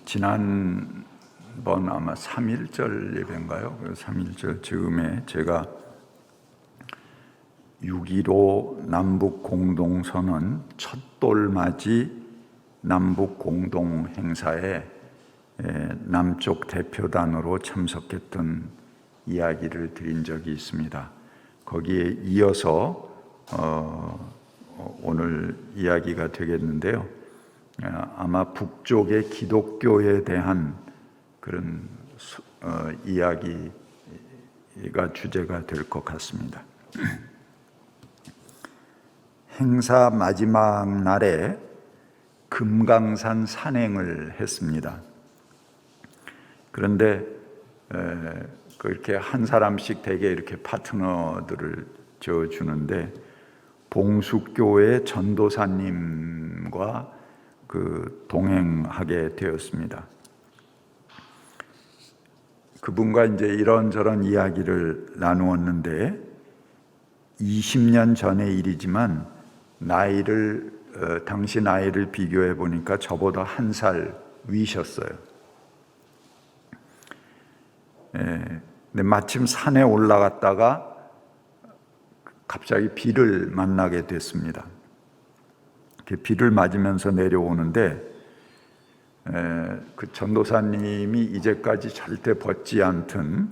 지난번 아마 3.1절 예배인가요? 3.1절 즈음에 제가 6.15 남북공동선언 첫돌맞이 남북공동행사에 남쪽 대표단으로 참석했던 이야기를 드린 적이 있습니다. 거기에 이어서 오늘 이야기가 되겠는데요. 아마 북쪽의 기독교에 대한 그런 이야기가 주제가 될 것 같습니다. 행사 마지막 날에 금강산 산행을 했습니다. 그런데 그렇게 한 사람씩 대개 이렇게 파트너들을 주는데 봉숙교회 전도사님과 동행하게 되었습니다. 그분과 이제 이런저런 이야기를 나누었는데 20년 전의 일이지만 당시 나이를 비교해 보니까 저보다 한 살 위셨어요. 근데 마침 산에 올라갔다가 갑자기 비를 만나게 됐습니다. 비를 맞으면서 내려오는데 그 전도사님이 이제까지 절대 벗지 않던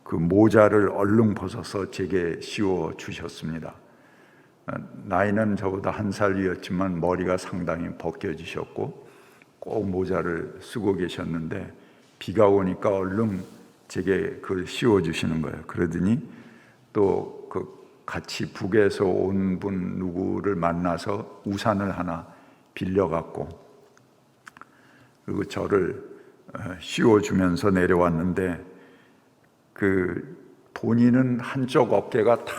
그 모자를 얼른 벗어서 제게 씌워 주셨습니다. 나이는 저보다 한 살 위였지만 머리가 상당히 벗겨지셨고 꼭 모자를 쓰고 계셨는데 비가 오니까 얼른 제게 그걸 씌워 주시는 거예요. 그러더니 또 같이 북에서 온 분 누구를 만나서 우산을 하나 빌려갖고 그리고 저를 씌워주면서 내려왔는데 본인은 한쪽 어깨가 다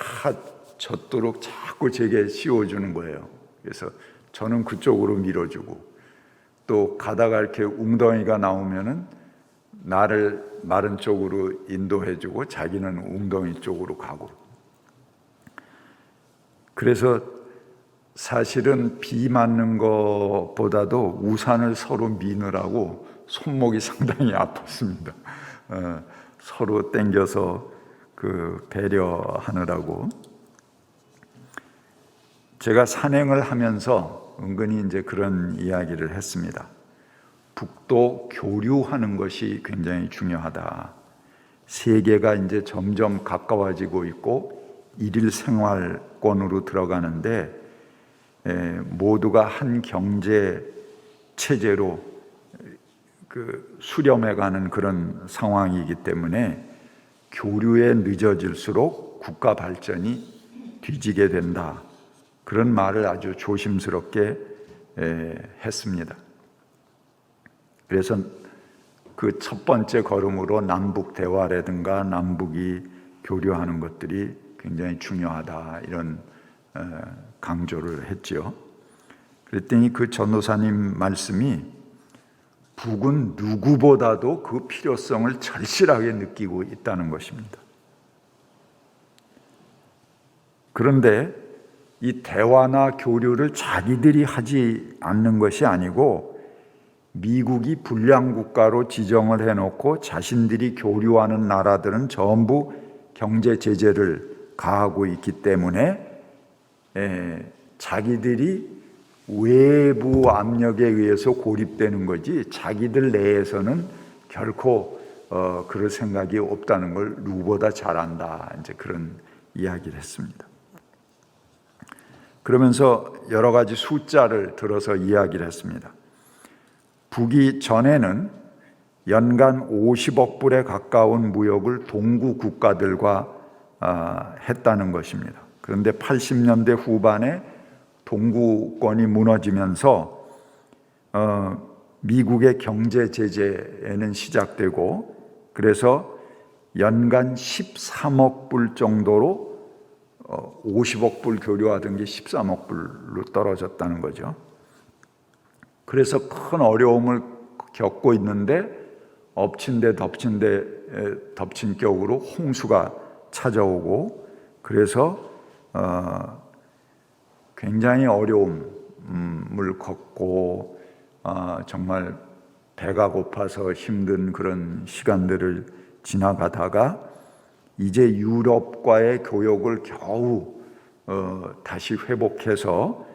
젖도록 자꾸 제게 씌워주는 거예요. 그래서 저는 그쪽으로 밀어주고 또 가다가 이렇게 웅덩이가 나오면은 나를 마른 쪽으로 인도해주고 자기는 웅덩이 쪽으로 가고. 그래서 사실은 비 맞는 것보다도 우산을 서로 미느라고 손목이 상당히 아팠습니다. 서로 당겨서 배려하느라고. 제가 산행을 하면서 은근히 이제 그런 이야기를 했습니다. 북도 교류하는 것이 굉장히 중요하다. 세계가 이제 점점 가까워지고 있고 일일 생활권으로 들어가는데 모두가 한 경제 체제로 수렴해가는 그런 상황이기 때문에 교류에 늦어질수록 국가 발전이 뒤지게 된다. 그런 말을 아주 조심스럽게 했습니다. 그래서 그 첫 번째 걸음으로 남북 대화라든가 남북이 교류하는 것들이 굉장히 중요하다 이런 강조를 했죠. 그랬더니 그 전도사님 말씀이 북은 누구보다도 그 필요성을 절실하게 느끼고 있다는 것입니다. 그런데 이 대화나 교류를 자기들이 하지 않는 것이 아니고 미국이 불량 국가로 지정을 해놓고 자신들이 교류하는 나라들은 전부 경제 제재를 가하고 있기 때문에 자기들이 외부 압력에 의해서 고립되는 거지 자기들 내에서는 결코 그럴 생각이 없다는 걸 누구보다 잘 안다. 이제 그런 이야기를 했습니다. 그러면서 여러 가지 숫자를 들어서 이야기를 했습니다. 북이 전에는 연간 50억 불에 가까운 무역을 동구 국가들과 했다는 것입니다. 그런데 80년대 후반에 동구권이 무너지면서 미국의 경제 제재에는 시작되고 그래서 연간 13억 불 정도로 50억 불 교류하던 게 13억 불로 떨어졌다는 거죠. 그래서 큰 어려움을 겪고 있는데 엎친 데 덮친 격으로 홍수가 찾아오고 그래서 굉장히 어려움을 겪고 정말 배가 고파서 힘든 그런 시간들을 지나가다가 이제 유럽과의 교역을 겨우 다시 회복해서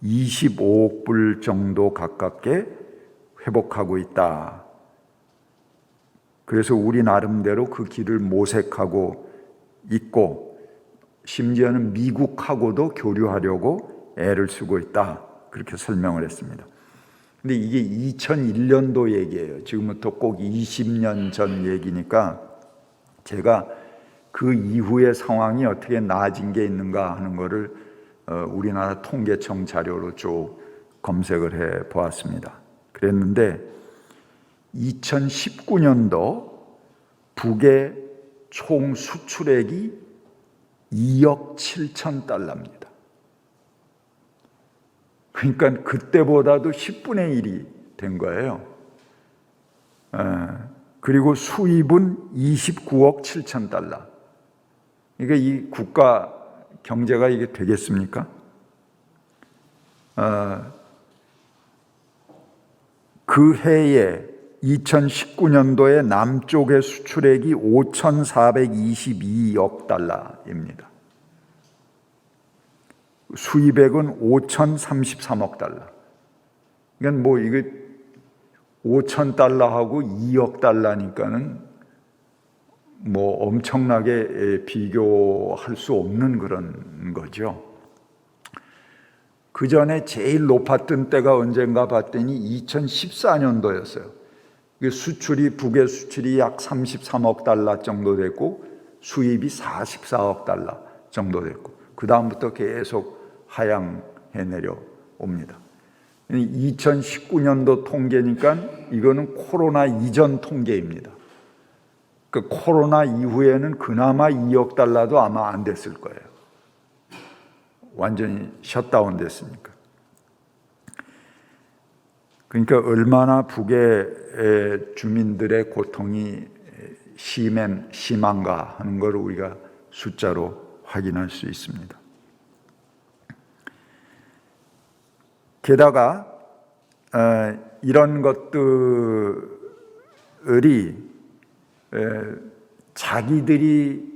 25억 불 정도 가깝게 회복하고 있다. 그래서 우리 나름대로 그 길을 모색하고 있고, 심지어는 미국하고도 교류하려고 애를 쓰고 있다. 그렇게 설명을 했습니다. 근데 이게 2001년도 얘기예요. 지금부터 꼭 20년 전 얘기니까 제가 그 이후의 상황이 어떻게 나아진 게 있는가 하는 거를 우리나라 통계청 자료로 쭉 검색을 해 보았습니다. 그랬는데 2019년도 북의 총 수출액이 2억 7천 달러입니다. 그러니까 그때보다도 10분의 1이 된 거예요. 그리고 수입은 29억 7천 달러. 그러니까 이 국가 경제가 이게 되겠습니까? 그 해에 2019년도에 남쪽의 수출액이 5,422억 달러입니다. 수입액은 5,033억 달러. 그러니까 뭐 이게 5,000달러하고 2억 달러니까는 뭐 엄청나게 비교할 수 없는 그런 거죠. 그 전에 제일 높았던 때가 언젠가 봤더니 2014년도였어요. 수출이, 북의 수출이 약 33억 달러 정도 됐고 수입이 44억 달러 정도 됐고 그 다음부터 계속 하향해 내려옵니다. 2019년도 통계니까 이거는 코로나 이전 통계입니다. 그 코로나 이후에는 그나마 2억 달러도 아마 안 됐을 거예요. 완전히 셧다운 됐으니까. 그러니까 얼마나 북의 주민들의 고통이 심한가 하는 걸 우리가 숫자로 확인할 수 있습니다. 게다가 이런 것들이 자기들이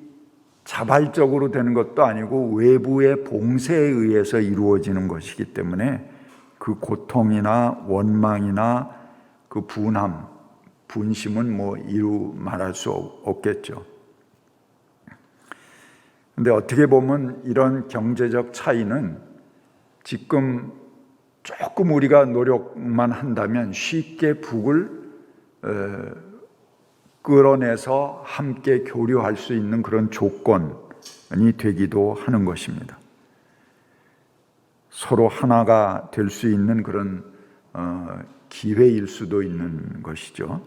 자발적으로 되는 것도 아니고 외부의 봉쇄에 의해서 이루어지는 것이기 때문에 그 고통이나 원망이나 그 분함, 분심은 뭐 이루 말할 수 없겠죠. 근데 어떻게 보면 이런 경제적 차이는 지금 조금 우리가 노력만 한다면 쉽게 북을 끌어내서 함께 교류할 수 있는 그런 조건이 되기도 하는 것입니다. 서로 하나가 될 수 있는 그런 기회일 수도 있는 것이죠.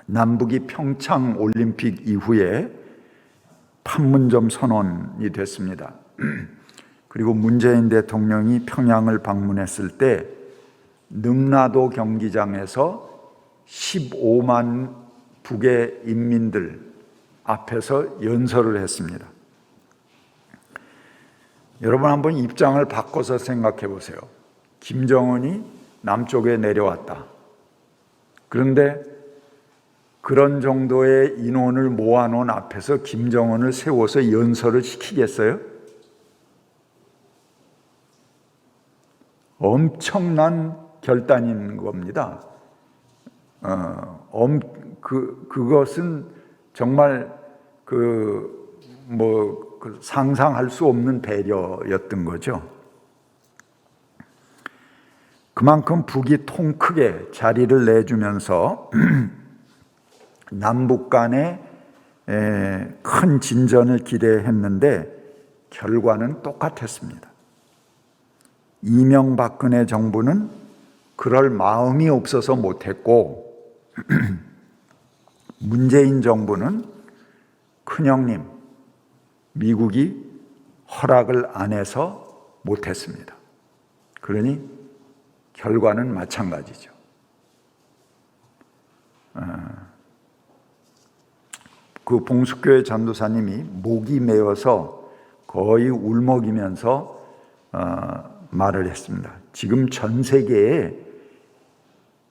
남북이 평창 올림픽 이후에 판문점 선언이 됐습니다. 그리고 문재인 대통령이 평양을 방문했을 때 능라도 경기장에서 15만 북의 인민들 앞에서 연설을 했습니다. 여러분 한번 입장을 바꿔서 생각해 보세요. 김정은이 남쪽에 내려왔다. 그런데 그런 정도의 인원을 모아놓은 앞에서 김정은을 세워서 연설을 시키겠어요? 엄청난 결단인 겁니다. 그것은 정말 상상할 수 없는 배려였던 거죠. 그만큼 북이 통 크게 자리를 내주면서 남북 간의 큰 진전을 기대했는데 결과는 똑같았습니다. 이명박근혜 정부는 그럴 마음이 없어서 못했고 문재인 정부는 큰형님 미국이 허락을 안 해서 못했습니다. 그러니 결과는 마찬가지죠. 그 봉숙교회 전도사님이 목이 메어서 거의 울먹이면서 말을 했습니다. 지금 전 세계에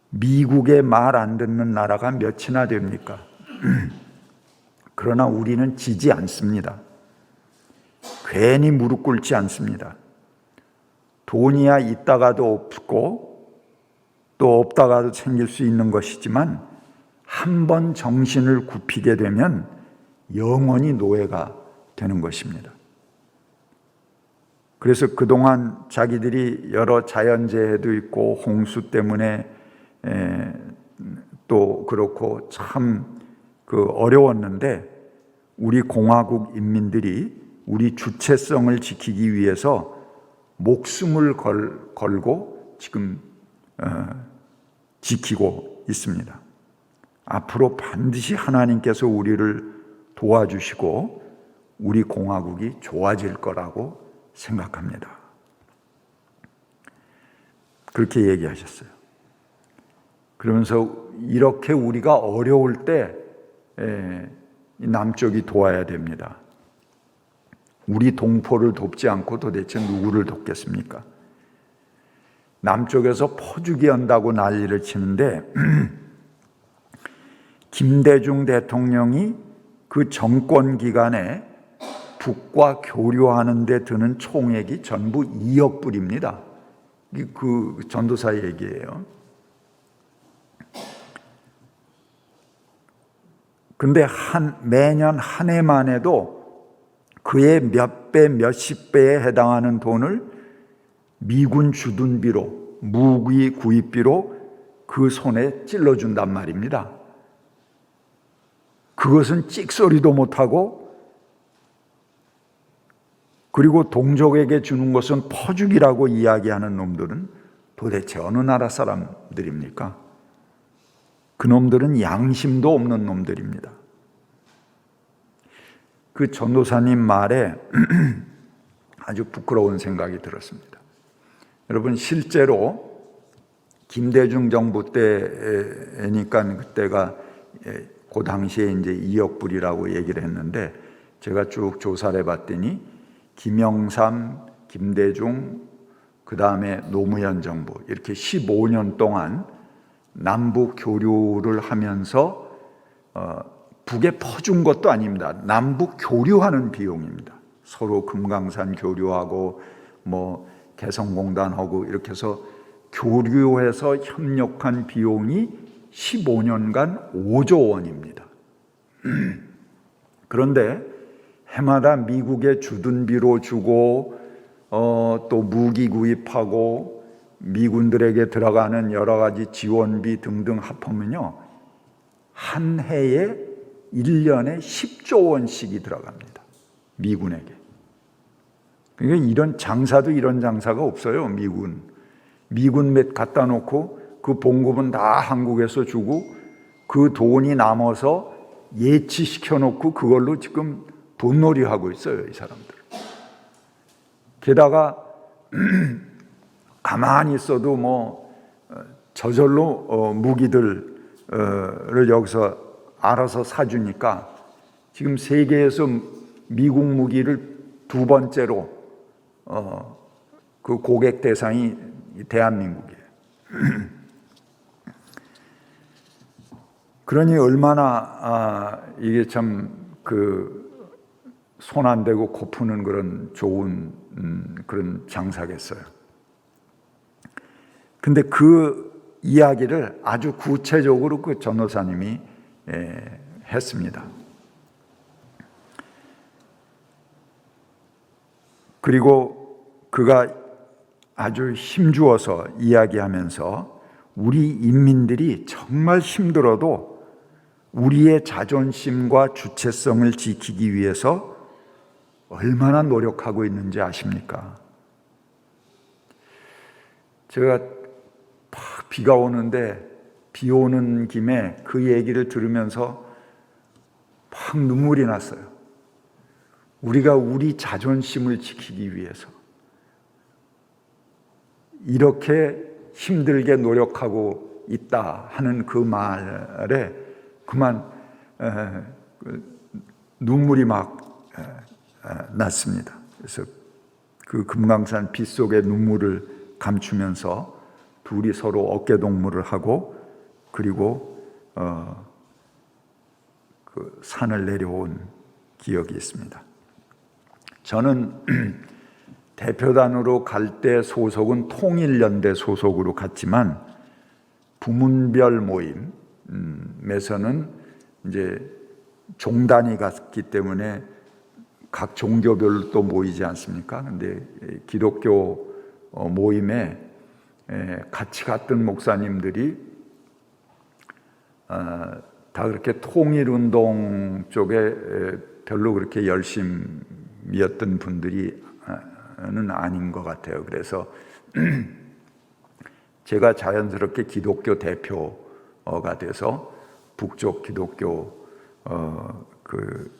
미국의 말 안 듣는 나라가 몇이나 됩니까? 그러나 우리는 지지 않습니다. 괜히 무릎 꿇지 않습니다. 돈이야 있다가도 없고 또 없다가도 생길 수 있는 것이지만 한 번 정신을 굽히게 되면 영원히 노예가 되는 것입니다. 그래서 그동안 자기들이 여러 자연재해도 있고 홍수 때문에 또 그렇고 참 어려웠는데 우리 공화국 인민들이 우리 주체성을 지키기 위해서 목숨을 걸고 지금 지키고 있습니다. 앞으로 반드시 하나님께서 우리를 도와주시고 우리 공화국이 좋아질 거라고 생각합니다. 그렇게 얘기하셨어요. 그러면서 이렇게 우리가 어려울 때 남쪽이 도와야 됩니다. 우리 동포를 돕지 않고 도대체 누구를 돕겠습니까? 남쪽에서 퍼주기 한다고 난리를 치는데 김대중 대통령이 그 정권 기간에 북과 교류하는 데 드는 총액이 전부 2억 불입니다. 그 전도사 얘기예요. 근데 매년 한 해만 해도 그의 몇 배, 몇십 배에 해당하는 돈을 미군 주둔비로, 무기 구입비로 그 손에 찔러준단 말입니다. 그것은 찍소리도 못하고 그리고 동족에게 주는 것은 퍼주기라고 이야기하는 놈들은 도대체 어느 나라 사람들입니까? 그놈들은 양심도 없는 놈들입니다. 그 전도사님 말에 아주 부끄러운 생각이 들었습니다. 여러분, 실제로 김대중 정부 때니까 그때가 그 당시에 이제 2억 불이라고 얘기를 했는데 제가 쭉 조사를 해봤더니 김영삼, 김대중, 그 다음에 노무현 정부 이렇게 15년 동안 남북 교류를 하면서 북에 퍼준 것도 아닙니다. 남북 교류하는 비용입니다. 서로 금강산 교류하고 뭐 개성공단하고 이렇게 해서 교류해서 협력한 비용이 15년간 5조 원입니다. 그런데 해마다 미국의 주둔비로 주고 또 무기 구입하고 미군들에게 들어가는 여러 가지 지원비 등등 합하면요, 한 해에 1년에 10조 원씩이 들어갑니다. 미군에게. 그러니까 이런 장사도 이런 장사가 없어요. 미군 몇 갖다 놓고 그 봉급은 다 한국에서 주고 그 돈이 남아서 예치시켜 놓고 그걸로 지금 돈놀이 하고 있어요, 이 사람들. 게다가 가만히 있어도 뭐 저절로 무기들을 여기서 알아서 사주니까 지금 세계에서 미국 무기를 두 번째로 그 고객 대상이 대한민국이에요. 그러니 얼마나 이게 참 손 안 대고 코 푸는 그런 좋은 그런 장사겠어요. 근데 그 이야기를 아주 구체적으로 그 전도사님이 했습니다. 그리고 그가 아주 힘주어서 이야기하면서 우리 인민들이 정말 힘들어도 우리의 자존심과 주체성을 지키기 위해서 얼마나 노력하고 있는지 아십니까? 제가 비가 오는데 비 오는 김에 그 얘기를 들으면서 막 눈물이 났어요. 우리가 우리 자존심을 지키기 위해서 이렇게 힘들게 노력하고 있다 하는 그 말에 그만 눈물이 막 났습니다. 그래서 그 금강산 빗속에 눈물을 감추면서 둘이 서로 어깨 동무를 하고 그리고 그 산을 내려온 기억이 있습니다. 저는 대표단으로 갈 때 소속은 통일연대 소속으로 갔지만 부문별 모임에서는 이제 종단이 갔기 때문에 각 종교별로 또 모이지 않습니까? 근데 기독교 모임에 같이 갔던 목사님들이 다 그렇게 통일운동 쪽에 별로 그렇게 열심이었던 분들이 는 아닌 것 같아요. 그래서 제가 자연스럽게 기독교 대표가 돼서 북쪽 기독교 그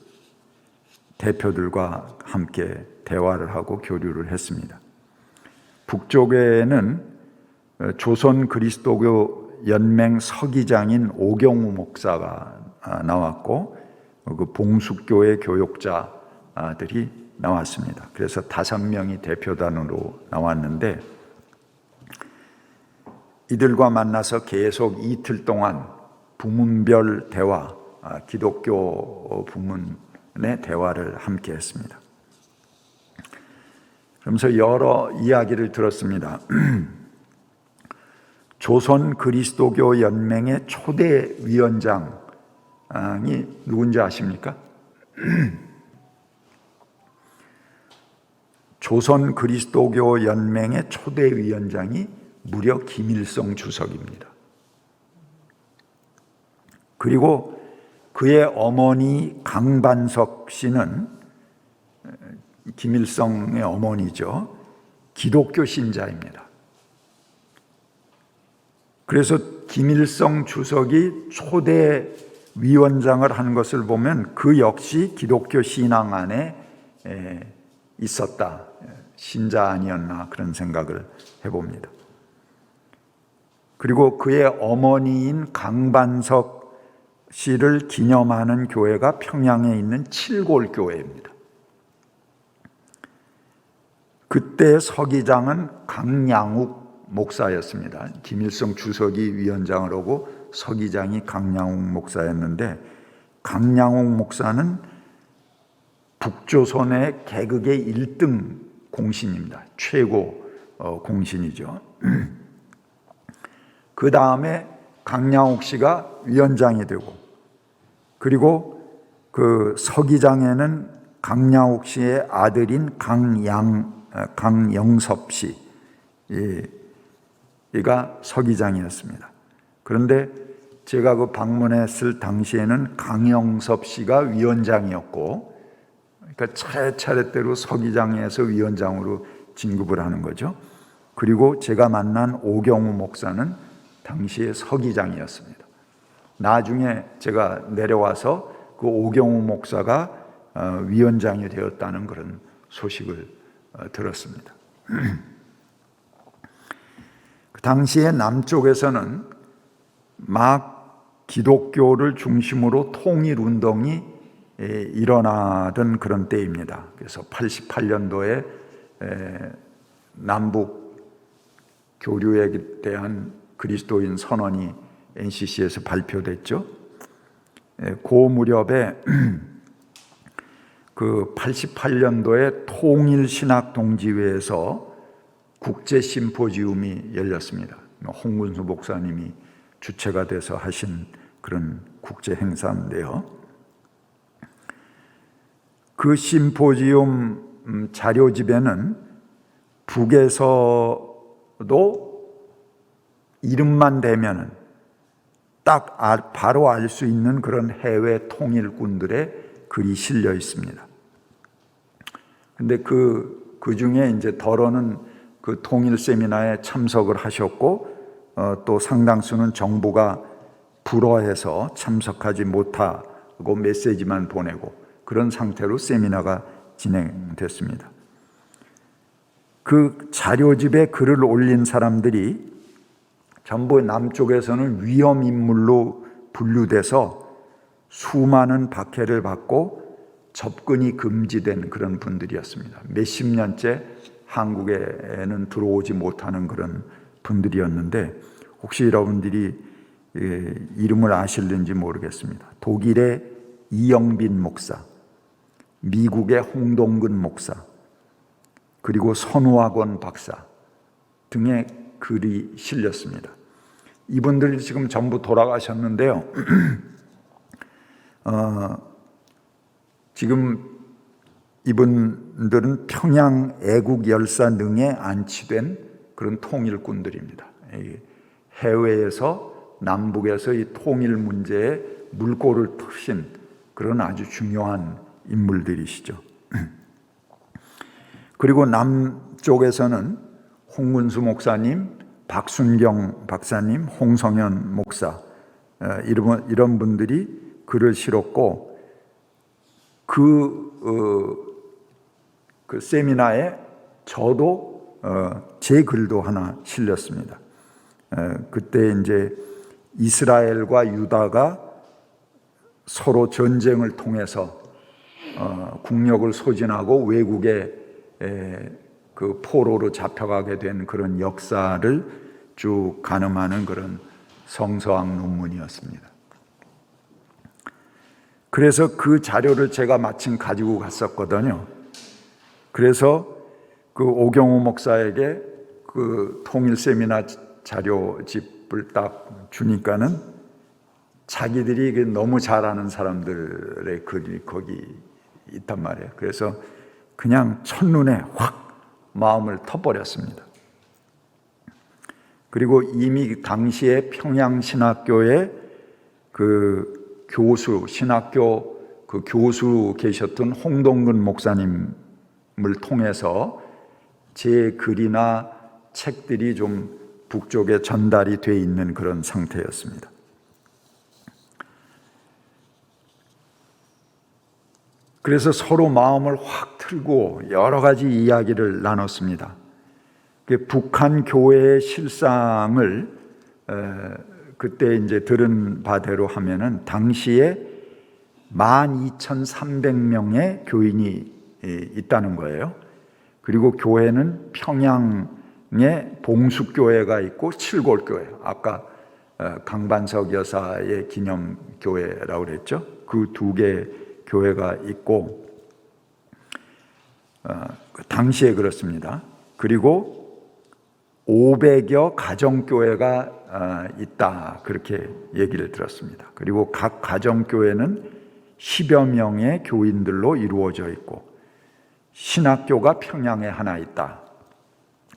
대표들과 함께 대화를 하고 교류를 했습니다. 북쪽에는 조선 그리스도교 연맹 서기장인 오경우 목사가 나왔고 그 봉숙교회 교육자들이 나왔습니다. 그래서 5명이 대표단으로 나왔는데 이들과 만나서 계속 이틀 동안 부문별 대화, 기독교 부문의 대화를 함께 했습니다. 그러면서 여러 이야기를 들었습니다. 조선 그리스도교 연맹의 초대 위원장이 누군지 아십니까? 조선 그리스도교 연맹의 초대 위원장이 무려 김일성 주석입니다. 그리고 그의 어머니 강반석 씨는 김일성의 어머니죠. 기독교 신자입니다. 그래서 김일성 주석이 초대 위원장을 한 것을 보면 그 역시 기독교 신앙 안에 있었다. 신자 아니었나 그런 생각을 해봅니다. 그리고 그의 어머니인 강반석 씨를 기념하는 교회가 평양에 있는 칠골교회입니다. 그때 서기장은 강양욱 목사였습니다. 김일성 주석이 위원장을 하고 서기장이 강양욱 목사였는데 강양욱 목사는 북조선의 개극의 1등 공신입니다. 최고 공신이죠. 그 다음에 강양욱 씨가 위원장이 되고 그리고 그 서기장에는 강양욱 씨의 아들인 강영섭 씨가 서기장이었습니다. 그런데 제가 그 방문했을 당시에는 강영섭 씨가 위원장이었고 그러니까 차례차례대로 서기장에서 위원장으로 진급을 하는 거죠. 그리고 제가 만난 오경우 목사는 당시에 서기장이었습니다. 나중에 제가 내려와서 그 오경우 목사가 위원장이 되었다는 그런 소식을 들었습니다. 그 당시에 남쪽에서는 막 기독교를 중심으로 통일운동이 일어나던 그런 때입니다. 그래서 88년도에 남북 교류에 대한 그리스도인 선언이 NCC에서 발표됐죠. 그 무렵에 그 88년도에 통일신학동지회에서 국제심포지움이 열렸습니다. 홍문수 목사님이 주체가 돼서 하신 그런 국제 행사인데요. 그 심포지움 자료집에는 북에서도 이름만 대면은 딱 바로 알 수 있는 그런 해외 통일군들의 글이 실려 있습니다. 근데 그 중에 이제 더러는 그 통일 세미나에 참석을 하셨고 또 상당수는 정부가 불허해서 참석하지 못하고 메시지만 보내고 그런 상태로 세미나가 진행됐습니다. 그 자료집에 글을 올린 사람들이 전부 남쪽에서는 위험인물로 분류돼서 수많은 박해를 받고 접근이 금지된 그런 분들이었습니다. 몇십 년째 한국에는 들어오지 못하는 그런 분들이었는데 혹시 여러분들이 이름을 아실는지 모르겠습니다. 독일의 이영빈 목사, 미국의 홍동근 목사, 그리고 선우학원 박사 등의 글이 실렸습니다. 이분들이 지금 전부 돌아가셨는데요. 지금 이분들은 평양 애국열사능에 안치된 그런 통일꾼들입니다. 해외에서 남북에서 이 통일 문제에 물꼬를 트신 그런 아주 중요한 인물들이시죠. 그리고 남쪽에서는 홍문수 목사님, 박순경 박사님, 홍성현 목사 이런 분들이 글을 실었고 그 세미나에 저도 제 글도 하나 실렸습니다. 그때 이제 이스라엘과 유다가 서로 전쟁을 통해서 국력을 소진하고 외국의 그 포로로 잡혀가게 된 그런 역사를 쭉 가늠하는 그런 성서학 논문이었습니다. 그래서 그 자료를 제가 마침 가지고 갔었거든요. 그래서 그 오경호 목사에게 그 통일 세미나 자료집을 딱 주니까는 자기들이 너무 잘 아는 사람들의 글이 거기 있단 말이에요. 그래서 그냥 첫눈에 확 마음을 터버렸습니다. 그리고 이미 당시에 평양신학교의 그 교수, 신학교 그 교수 계셨던 홍동근 목사님을 통해서 제 글이나 책들이 좀 북쪽에 전달이 돼 있는 그런 상태였습니다. 그래서 서로 마음을 확 틀고 여러 가지 이야기를 나눴습니다. 북한 교회의 실상을 그때 이제 들은 바대로 하면은 당시에 12,300명의 교인이 있다는 거예요. 그리고 교회는 평양에 봉숙교회가 있고 칠골교회, 아까 강반석 여사의 기념교회라고 그랬죠. 그 두 개 교회가 있고 당시에 그렇습니다. 그리고 500여 가정교회가 있다, 그렇게 얘기를 들었습니다. 그리고 각 가정교회는 10여 명의 교인들로 이루어져 있고 신학교가 평양에 하나 있다.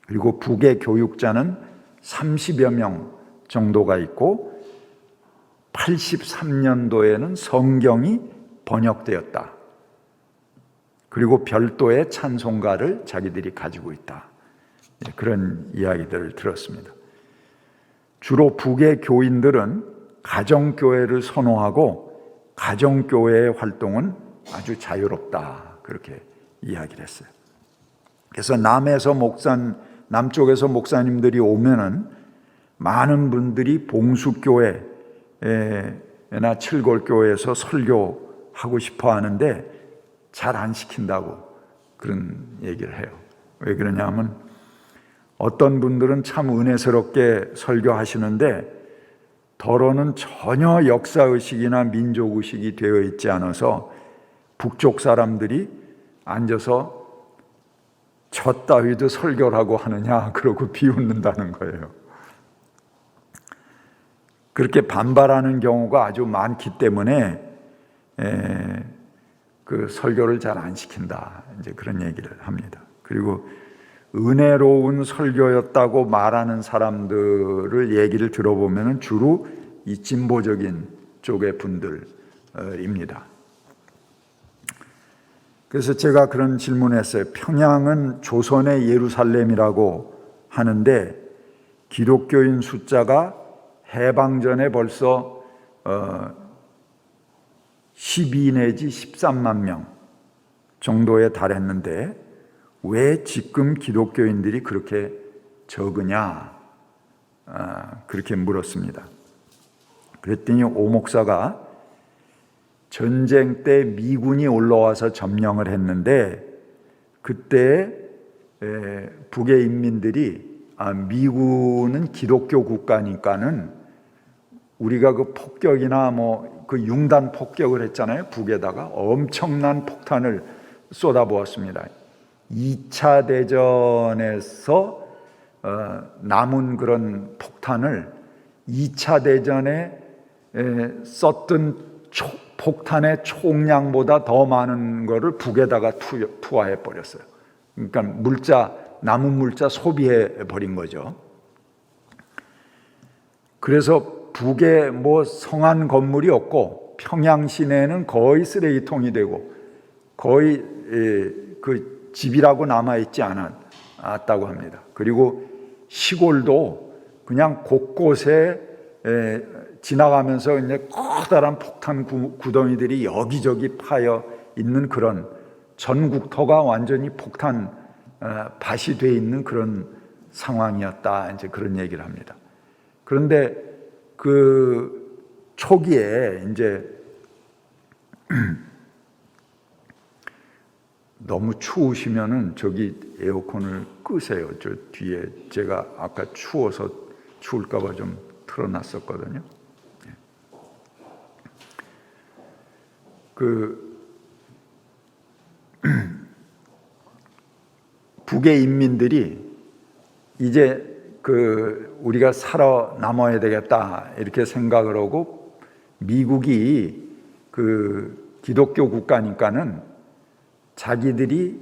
그리고 북의 교육자는 30여 명 정도가 있고 83년도에는 성경이 번역되었다. 그리고 별도의 찬송가를 자기들이 가지고 있다. 그런 이야기들을 들었습니다. 주로 북의 교인들은 가정교회를 선호하고 가정교회의 활동은 아주 자유롭다, 그렇게 이야기를 했어요. 그래서 남쪽에서 목사님들이 오면은 많은 분들이 봉수교회나 칠골교회에서 설교하고 싶어 하는데 잘 안 시킨다고 그런 얘기를 해요. 왜 그러냐면 어떤 분들은 참 은혜스럽게 설교하시는데 더러는 전혀 역사의식이나 민족의식이 되어 있지 않아서 북쪽 사람들이 앉아서 저 따위도 설교라고 하느냐 그러고 비웃는다는 거예요. 그렇게 반발하는 경우가 아주 많기 때문에 그 설교를 잘 안 시킨다, 이제 그런 얘기를 합니다. 그리고 은혜로운 설교였다고 말하는 사람들을 얘기를 들어보면 주로 이 진보적인 쪽의 분들입니다. 그래서 제가 그런 질문을 했어요. 평양은 조선의 예루살렘이라고 하는데 기독교인 숫자가 해방 전에 벌써 12 내지 13만 명 정도에 달했는데 왜 지금 기독교인들이 그렇게 적으냐, 그렇게 물었습니다. 그랬더니 오 목사가 전쟁 때 미군이 올라와서 점령을 했는데 그때 북의 인민들이 미군은 기독교 국가니까는 우리가 그 폭격이나 그 융단 폭격을 했잖아요. 북에다가 엄청난 폭탄을 쏟아부었습니다. 2차 대전에서 남은 그런 폭탄을 2차 대전에 썼던 폭탄의 총량보다 더 많은 거를 북에다가 투하해 버렸어요. 그러니까 남은 물자 소비해 버린 거죠. 그래서 북에 성한 건물이 없고 평양 시내는 거의 쓰레기통이 되고 거의 그 집이라고 남아있지 않았다고 합니다. 그리고 시골도 그냥 곳곳에 지나가면서 이제 커다란 폭탄 구덩이들이 여기저기 파여 있는 그런 전국토가 완전히 폭탄 밭이 돼 있는 그런 상황이었다. 이제 그런 얘기를 합니다. 그런데 그 초기에 이제 너무 추우시면은 저기 에어컨을 끄세요. 저 뒤에 제가 아까 추워서 추울까봐 좀 틀어놨었거든요. 북의 인민들이 이제 우리가 살아남아야 되겠다 이렇게 생각을 하고 미국이 기독교 국가니까는 자기들이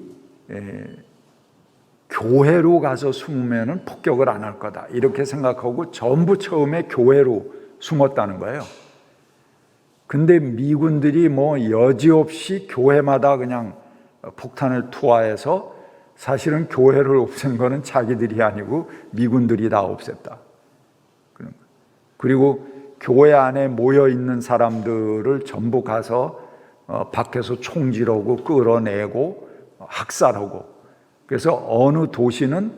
교회로 가서 숨으면은 폭격을 안 할 거다 이렇게 생각하고 전부 처음에 교회로 숨었다는 거예요. 근데 미군들이 여지없이 교회마다 그냥 폭탄을 투하해서 사실은 교회를 없앤 거는 자기들이 아니고 미군들이 다 없앴다. 그리고 교회 안에 모여 있는 사람들을 전부 가서 밖에서 총질하고 끌어내고 학살하고, 그래서 어느 도시는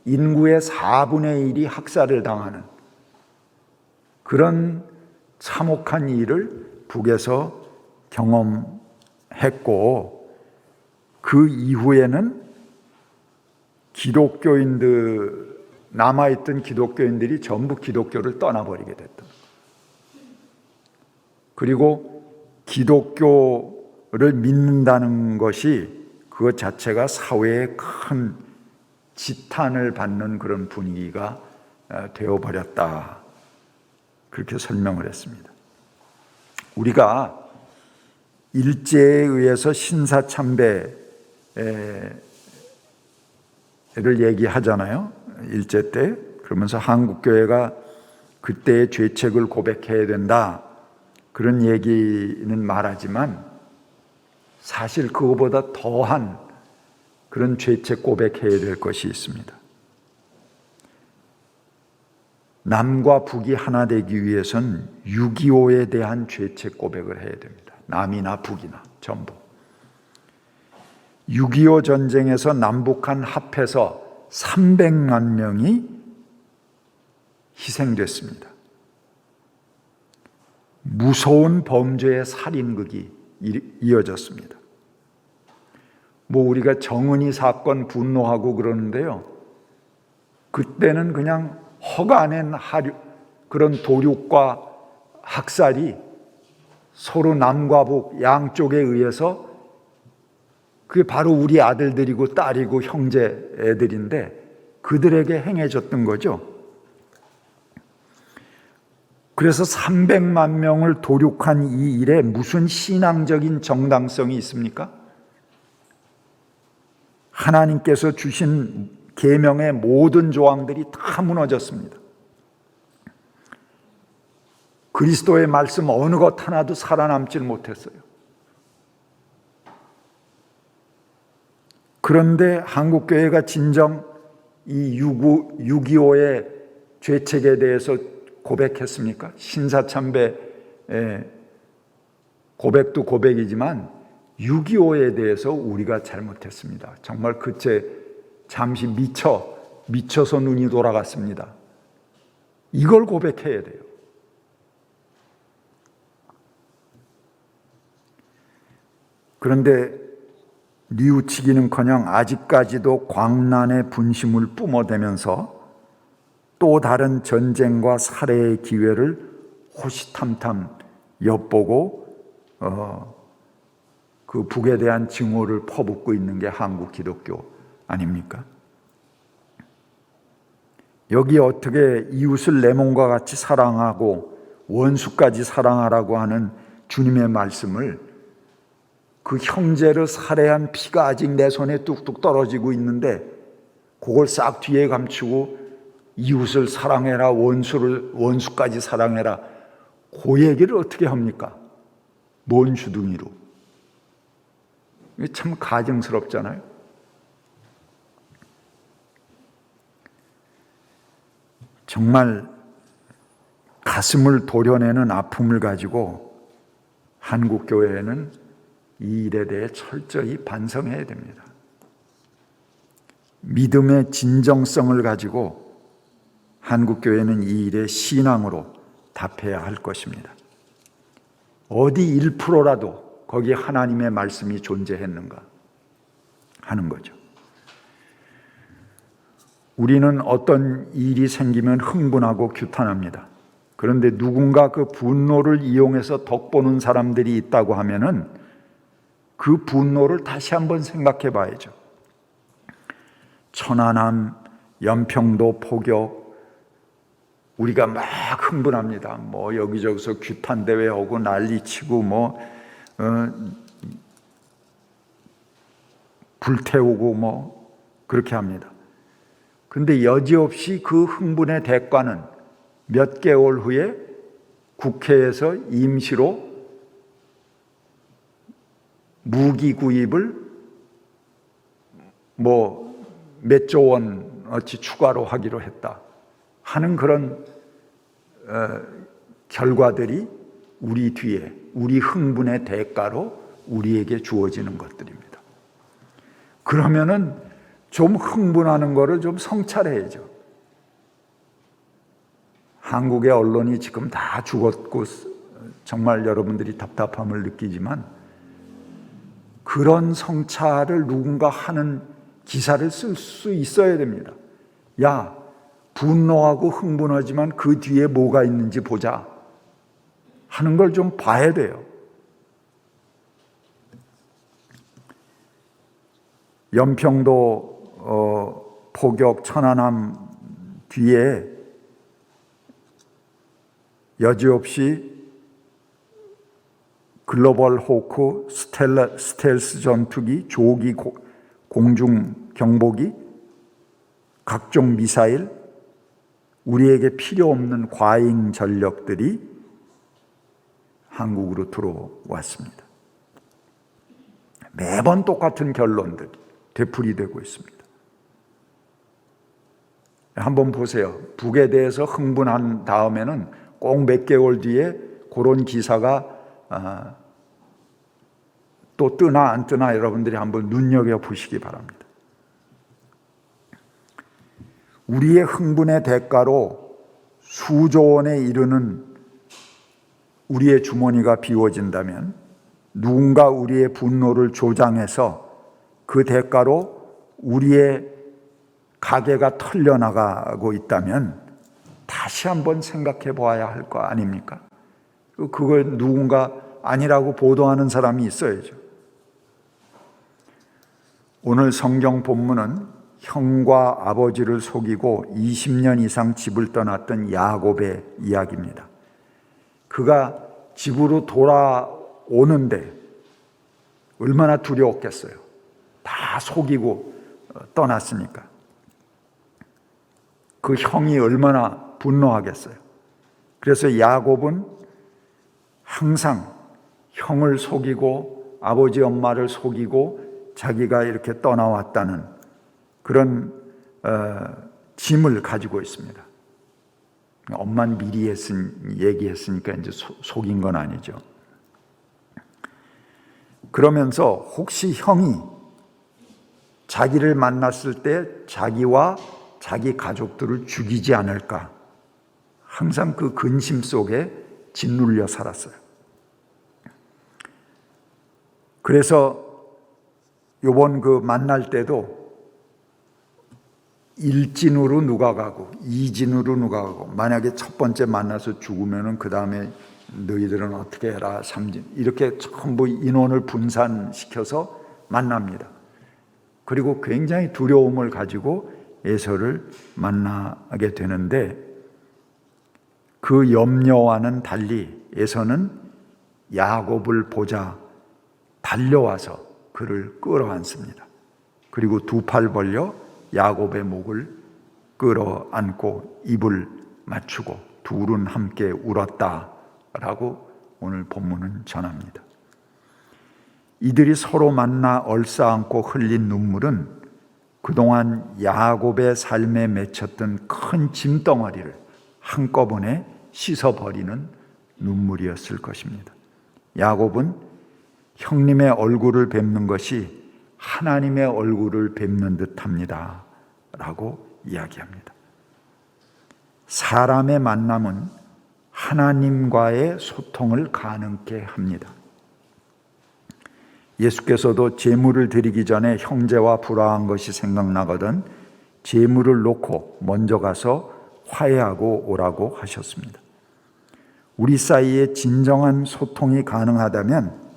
인구의 4분의 1이 학살을 당하는 그런 참혹한 일을 북에서 경험했고, 그 이후에는 남아있던 기독교인들이 전부 기독교를 떠나버리게 됐다. 그리고 기독교를 믿는다는 것이 그것 자체가 사회에 큰 지탄을 받는 그런 분위기가 되어버렸다. 그렇게 설명을 했습니다. 우리가 일제에 의해서 신사참배를 얘기하잖아요. 일제 때. 그러면서 한국교회가 그때의 죄책을 고백해야 된다, 그런 얘기는 말하지만 사실 그거보다 더한 그런 죄책 고백해야 될 것이 있습니다. 남과 북이 하나 되기 위해선 6.25에 대한 죄책 고백을 해야 됩니다. 남이나 북이나 전부. 6.25 전쟁에서 남북한 합해서 300만 명이 희생됐습니다. 무서운 범죄의 살인극이 이어졌습니다. 우리가 정은이 사건 분노하고 그러는데요, 그때는 그냥 허가낸 그런 도륙과 학살이 서로 남과 북 양쪽에 의해서, 그게 바로 우리 아들들이고 딸이고 형제 애들인데 그들에게 행해졌던 거죠. 그래서 300만 명을 도륙한 이 일에 무슨 신앙적인 정당성이 있습니까? 하나님께서 주신 계명의 모든 조항들이 다 무너졌습니다. 그리스도의 말씀 어느 것 하나도 살아남질 못했어요. 그런데 한국교회가 진정 이 6.25의 죄책에 대해서 고백했습니까? 신사참배 고백도 고백이지만 6.25에 대해서 우리가 잘못했습니다. 정말 그때 잠시 미쳐서 눈이 돌아갔습니다. 이걸 고백해야 돼요. 그런데 뉘우치기는커녕 아직까지도 광란의 분심을 뿜어대면서 또 다른 전쟁과 살해의 기회를 호시탐탐 엿보고 그 북에 대한 증오를 퍼붓고 있는 게 한국 기독교 아닙니까? 여기 어떻게 이웃을 내 몸과 같이 사랑하고 원수까지 사랑하라고 하는 주님의 말씀을 그 형제를 살해한 피가 아직 내 손에 뚝뚝 떨어지고 있는데 그걸 싹 뒤에 감추고 이웃을 사랑해라, 원수까지 사랑해라, 그 얘기를 어떻게 합니까? 뭔 주둥이로? 이게 참 가증스럽잖아요. 정말 가슴을 도려내는 아픔을 가지고 한국 교회는 이 일에 대해 철저히 반성해야 됩니다. 믿음의 진정성을 가지고 한국 교회는 이 일에 신앙으로 답해야 할 것입니다. 어디 1%라도 거기에 하나님의 말씀이 존재했는가 하는 거죠. 우리는 어떤 일이 생기면 흥분하고 규탄합니다. 그런데 누군가 그 분노를 이용해서 덕보는 사람들이 있다고 하면은 그 분노를 다시 한번 생각해 봐야죠. 천안함, 연평도 포격, 우리가 막 흥분합니다. 뭐 여기저기서 규탄 대회하고 난리치고 불태우고 그렇게 합니다. 근데 여지없이 그 흥분의 대가는 몇 개월 후에 국회에서 임시로 무기 구입을 몇조 원어치 추가로 하기로 했다 하는 그런 결과들이 우리 뒤에 우리 흥분의 대가로 우리에게 주어지는 것들입니다. 그러면은 좀 흥분하는 거를 좀 성찰해야죠. 한국의 언론이 지금 다 죽었고 정말 여러분들이 답답함을 느끼지만 그런 성찰을 누군가 하는 기사를 쓸 수 있어야 됩니다. 야, 분노하고 흥분하지만 그 뒤에 뭐가 있는지 보자 하는 걸 좀 봐야 돼요. 연평도 포격 천안함 뒤에 여지없이 글로벌 호크, 스텔스 전투기, 조기 공중 경보기, 각종 미사일, 우리에게 필요 없는 과잉 전력들이 한국으로 들어왔습니다. 매번 똑같은 결론들이 되풀이되고 있습니다. 한번 보세요. 북에 대해서 흥분한 다음에는 꼭 몇 개월 뒤에 그런 기사가 또 뜨나 안 뜨나 여러분들이 한번 눈여겨보시기 바랍니다. 우리의 흥분의 대가로 수조 원에 이르는 우리의 주머니가 비워진다면 누군가 우리의 분노를 조장해서 그 대가로 우리의 가게가 털려나가고 있다면 다시 한번 생각해 보아야 할 거 아닙니까? 그걸 누군가 아니라고 보도하는 사람이 있어야죠. 오늘 성경 본문은 형과 아버지를 속이고 20년 이상 집을 떠났던 야곱의 이야기입니다. 그가 집으로 돌아오는데 얼마나 두려웠겠어요. 다 속이고 떠났으니까. 그 형이 얼마나 분노하겠어요. 그래서 야곱은 항상 형을 속이고 아버지 엄마를 속이고 자기가 이렇게 떠나왔다는 그런 짐을 가지고 있습니다. 엄마는 미리 얘기했으니까 이제 속인 건 아니죠. 그러면서 혹시 형이 자기를 만났을 때 자기와 자기 가족들을 죽이지 않을까 항상 그 근심 속에 짓눌려 살았어요. 그래서 요번 그 만날 때도 1진으로 누가 가고 2진으로 누가 가고, 만약에 첫 번째 만나서 죽으면은 그 다음에 너희들은 어떻게 해라 3진, 이렇게 전부 인원을 분산시켜서 만납니다. 그리고 굉장히 두려움을 가지고 에서를 만나게 되는데, 그 염려와는 달리 에서는 야곱을 보자 달려와서 그를 끌어안습니다. 그리고 두 팔 벌려 야곱의 목을 끌어안고 입을 맞추고 둘은 함께 울었다라고 오늘 본문은 전합니다. 이들이 서로 만나 얼싸안고 흘린 눈물은 그동안 야곱의 삶에 맺혔던 큰 짐덩어리를 한꺼번에 씻어버리는 눈물이었을 것입니다. 야곱은 형님의 얼굴을 뵙는 것이 하나님의 얼굴을 뵙는 듯합니다 라고 이야기합니다. 사람의 만남은 하나님과의 소통을 가능케 합니다. 예수께서도 제물을 드리기 전에 형제와 불화한 것이 생각나거든 제물을 놓고 먼저 가서 화해하고 오라고 하셨습니다. 우리 사이에 진정한 소통이 가능하다면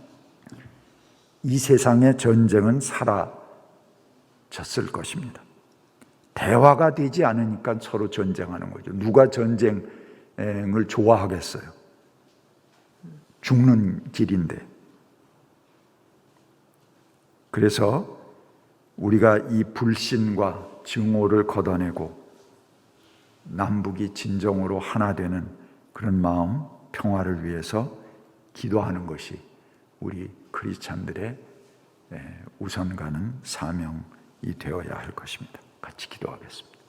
이 세상의 전쟁은 사라졌을 것입니다. 대화가 되지 않으니까 서로 전쟁하는 거죠. 누가 전쟁을 좋아하겠어요? 죽는 길인데. 그래서 우리가 이 불신과 증오를 걷어내고 남북이 진정으로 하나 되는 그런 마음, 평화를 위해서 기도하는 것이 우리 크리스찬들의 우선 가는 사명이 되어야 할 것입니다. 같이 기도하겠습니다.